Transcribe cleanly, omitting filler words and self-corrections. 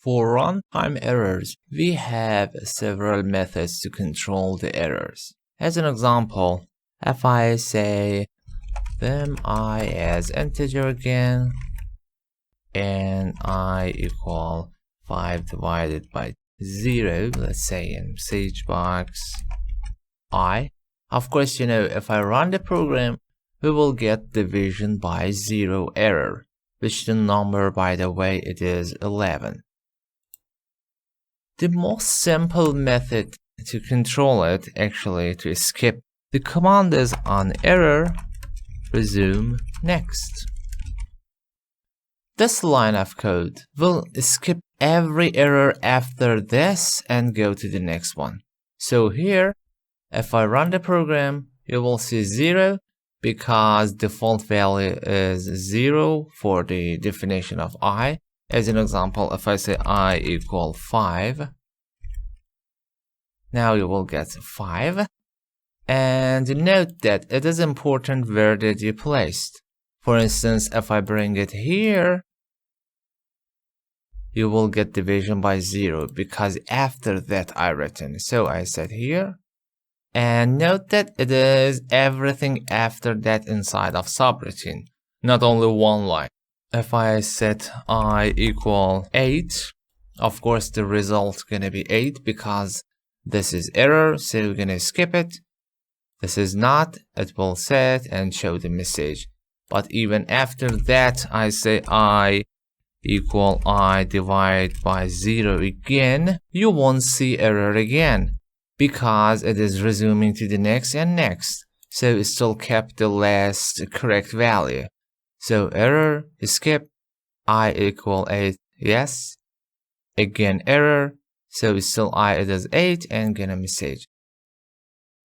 For runtime errors, we have several methods to control the errors. As an example, if I say them I as integer again, and I equal 5 divided by 0, let's say in message box I. Of course, if I run the program, we will get division by 0 error, which the number, by the way, it is 11. The most simple method to control it, actually to skip the command, is on error, resume next. This line of code will skip every error after this and go to the next one. So here, if I run the program, you will see 0 because default value is 0 for the definition of I. As an example, if I say I equal 5, now you will get 5. And note that it is important where did you placed. For instance, if I bring it here, you will get division by 0 because after that I written. So I said here. And note that it is everything after that inside of subroutine, not only one line. If I set I equal 8, of course the result gonna be 8 because this is error, so we're gonna skip it. This is not, it will set and show the message. But even after that, I say I equal I divide by 0 again, you won't see error again because it is resuming to the next and next. So it still kept the last correct value. So error, skip, I equal 8, yes. Again error, so still I, it is 8 and get a message.